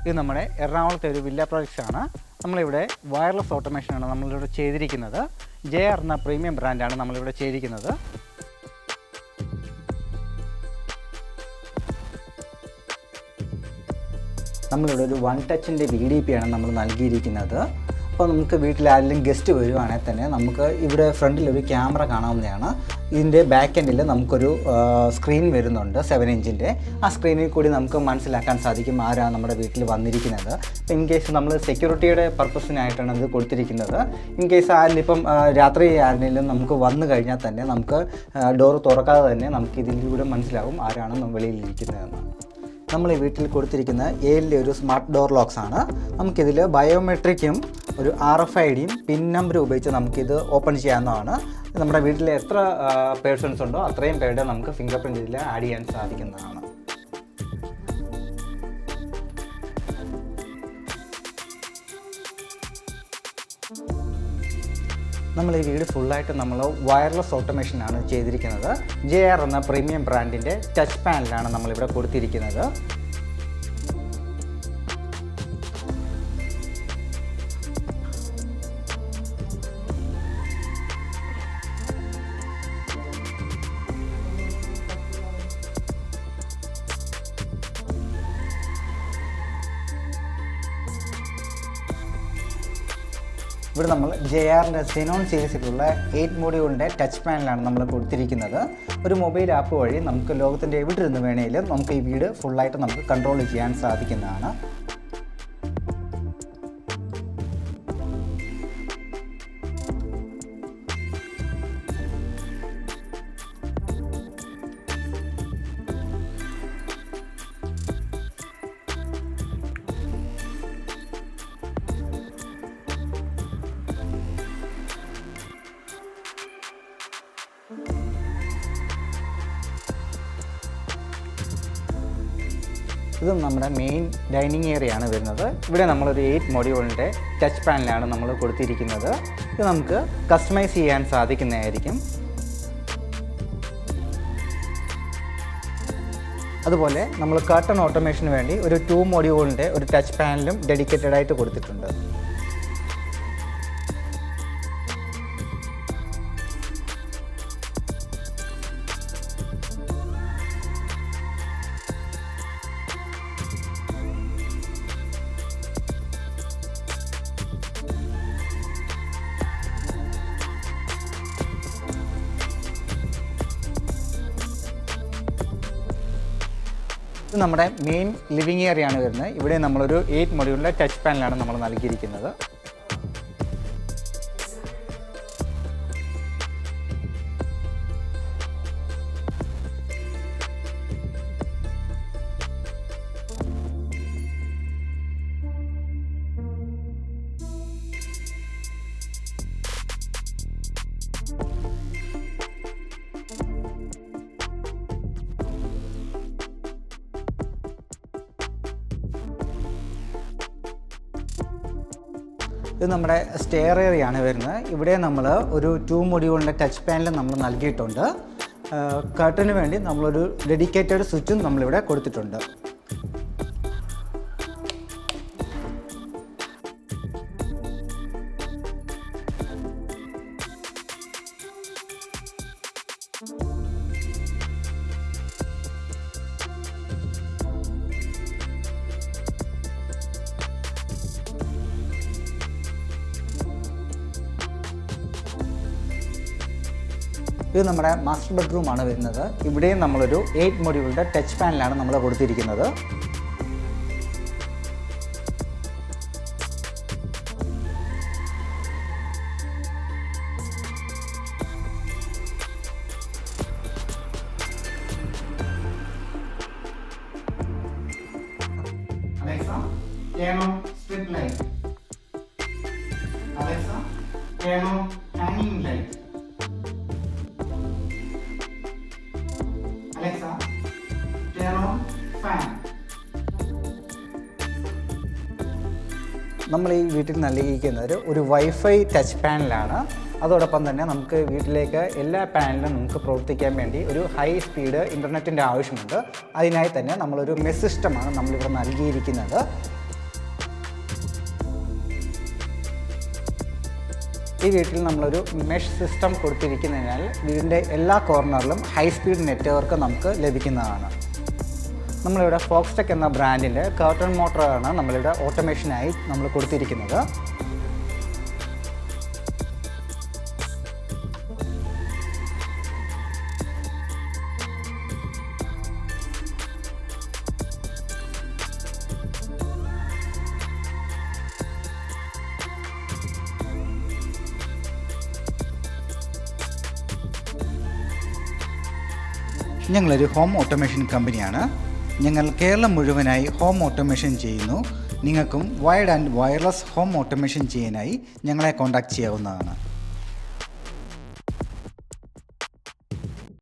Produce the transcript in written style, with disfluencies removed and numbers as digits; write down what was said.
ഇത് നമ്മുടെ എറണാകുളത്തെ ഒരു വില്ല പ്രോജക്ട്സ് ആണ്. നമ്മളിവിടെ വയർലെസ് ഓട്ടോമേഷനാണ് നമ്മളിവിടെ ചെയ്തിരിക്കുന്നത്. JR എന്ന പ്രീമിയം ബ്രാൻഡാണ് നമ്മളിവിടെ ചെയ്തിരിക്കുന്നത്. നമ്മളിവിടെ ഒരു 1 ടച്ചിൻ്റെ VDP ആണ് നമ്മൾ നൽകിയിരിക്കുന്നത്. അപ്പോൾ നമുക്ക് വീട്ടിൽ ആരെങ്കിലും ഗസ്റ്റ് വരുവാണെങ്കിൽ തന്നെ നമുക്ക് ഇവിടെ ഫ്രണ്ടിലൊരു ക്യാമറ കാണാവുന്നതാണ്. ഇതിൻ്റെ ബാക്ക് എൻഡിൽ നമുക്കൊരു സ്ക്രീൻ വരുന്നുണ്ട് 7 ഇഞ്ചിൻ്റെ. ആ സ്ക്രീനിൽ കൂടി നമുക്ക് മനസ്സിലാക്കാൻ സാധിക്കും ആരാണ് നമ്മുടെ വീട്ടിൽ വന്നിരിക്കുന്നത്. ഇൻ കേസ് നമ്മൾ സെക്യൂരിറ്റിയുടെ പർപ്പസിനായിട്ടാണ് ഇത് കൊടുത്തിരിക്കുന്നത്. ഇൻ കേസ് ആരിലിപ്പം രാത്രി ആരെങ്കിലും നമുക്ക് വന്നു കഴിഞ്ഞാൽ തന്നെ നമുക്ക് ഡോർ തുറക്കാതെ തന്നെ നമുക്ക് ഇതിലൂടെ മനസ്സിലാവും ആരാണ് വെളിയിലിരിക്കുന്നതെന്ന്. നമ്മൾ ഈ വീട്ടിൽ കൊടുത്തിരിക്കുന്ന ഏലിൻ്റെ ഒരു സ്മാർട്ട് ഡോർ ലോക്സ് ആണ്. നമുക്കിതിൽ ബയോമെട്രിക്കും ഒരു RFIDയും പിൻ നമ്പറും ഉപയോഗിച്ച് നമുക്കിത് ഓപ്പൺ ചെയ്യാവുന്നതാണ്. നമ്മുടെ വീട്ടിൽ എത്ര പേഴ്സൺസ് ഉണ്ടോ അത്രയും പേരുടെ നമുക്ക് ഫിംഗർ പ്രിൻ്റ് ഇതിൽ ആഡ് ചെയ്യാൻ സാധിക്കുന്നതാണ്. നമ്മൾ ഈ വീട് ഫുള്ളായിട്ട് നമ്മൾ വയർലെസ് ഓട്ടോമേഷനാണ് ചെയ്തിരിക്കുന്നത്. JR എന്ന പ്രീമിയം ബ്രാൻഡിൻ്റെ ടച്ച് പാനലാണ് നമ്മളിവിടെ കൊടുത്തിരിക്കുന്നത്. ഇവിടെ നമ്മൾ JRൻ്റെ സെനോൺ സീരീസിലുള്ള 8 മോഡ്യൂളിൻ്റെ ടച്ച് പാനലാണ് നമ്മൾ കൊടുത്തിരിക്കുന്നത്. ഒരു മൊബൈൽ ആപ്പ് വഴി നമുക്ക് ലോകത്തിൻ്റെ എവിടെ ഇരുന്ന് വേണമെങ്കിലും നമുക്ക് ഈ വീട് ഫുള്ളായിട്ട് നമുക്ക് കൺട്രോൾ ചെയ്യാൻ സാധിക്കുന്നതാണ്. ഇത് നമ്മുടെ മെയിൻ ഡൈനിങ് ഏരിയ ആണ് വരുന്നത്. ഇവിടെ നമ്മളൊരു 8 മോഡ്യൂളിൻ്റെ ടച്ച് പാനലാണ് നമ്മൾ കൊടുത്തിരിക്കുന്നത്. ഇത് നമുക്ക് കസ്റ്റമൈസ് ചെയ്യാൻ സാധിക്കുന്നതായിരിക്കും. അതുപോലെ നമ്മൾ കർട്ടൺ ഓട്ടോമേഷന് വേണ്ടി ഒരു 2 മോഡ്യൂളിൻ്റെ ഒരു ടച്ച് പാനലും ഡെഡിക്കേറ്റഡ് ആയിട്ട് കൊടുത്തിട്ടുണ്ട്. ഇത് നമ്മുടെ മെയിൻ ലിവിങ് ഏരിയ ആണ് വരുന്നത്. ഇവിടെ നമ്മളൊരു 8 മോഡ്യൂളിൻ്റെ ടച്ച് പാനലാണ് നമ്മൾ നൽകിയിരിക്കുന്നത്. ഇത് നമ്മുടെ സ്റ്റെയർ ഏരിയ ആണ് വരുന്നത്. ഇവിടെ നമ്മൾ ഒരു 2 മോഡ്യൂളിൻ്റെ ടച്ച് പാനൽ നമ്മൾ നൽകിയിട്ടുണ്ട്. കർട്ടന് വേണ്ടി നമ്മളൊരു ഡെഡിക്കേറ്റഡ് സ്വിച്ചും നമ്മളിവിടെ കൊടുത്തിട്ടുണ്ട്. ഇത് നമ്മുടെ മാസ്റ്റർ ബെഡ്റൂം ആണ് വരുന്നത്. ഇവിടെയും നമ്മളൊരു 8 മോഡ്യൂളിൻ്റെ ടച്ച് പാനലാണ് നമ്മൾ കൊടുത്തിരിക്കുന്നത്. Alexa, turn on strip light. Alexa, turn on hanging light. Alexa, turn on fan. നമ്മൾ ഈ വീട്ടിൽ നൽകിയിരിക്കുന്നത് ഒരു വൈഫൈ ടച്ച് പാനലാണ്. അതോടൊപ്പം തന്നെ നമുക്ക് വീട്ടിലേക്ക് എല്ലാ പാനലും നമുക്ക് പ്രവർത്തിക്കാൻ വേണ്ടി ഒരു ഹൈ സ്പീഡ് ഇൻ്റർനെറ്റിൻ്റെ ആവശ്യമുണ്ട്. അതിനായി തന്നെ നമ്മളൊരു മെഷ് സിസ്റ്റമാണ് നമ്മളിവിടെ നൽകിയിരിക്കുന്നത്. ഈ വീട്ടിൽ നമ്മളൊരു മെഷ് സിസ്റ്റം കൊടുത്തിരിക്കുന്നതിനാൽ വീടിൻ്റെ എല്ലാ കോർണറിലും ഹൈ സ്പീഡ് നെറ്റ്വർക്ക് നമുക്ക് ലഭിക്കുന്നതാണ്. നമ്മളിവിടെ ഫോക്സ്ടെക് എന്ന ബ്രാൻഡിൻ്റെ കർട്ടൺ മോട്ടറാണ് നമ്മളിവിടെ ഓട്ടോമേഷനായി നമ്മൾ കൊടുത്തിരിക്കുന്നത്. ഞങ്ങളൊരു ഹോം ഓട്ടോമേഷൻ കമ്പനിയാണ്. ഞങ്ങൾ കേരളം മുഴുവനായി ഹോം ഓട്ടോമേഷൻ ചെയ്യുന്നു. നിങ്ങൾക്കും wired and wireless home automation ചെയ്യാനായി ഞങ്ങളെ കോൺടാക്റ്റ് ചെയ്യാവുന്നതാണ്.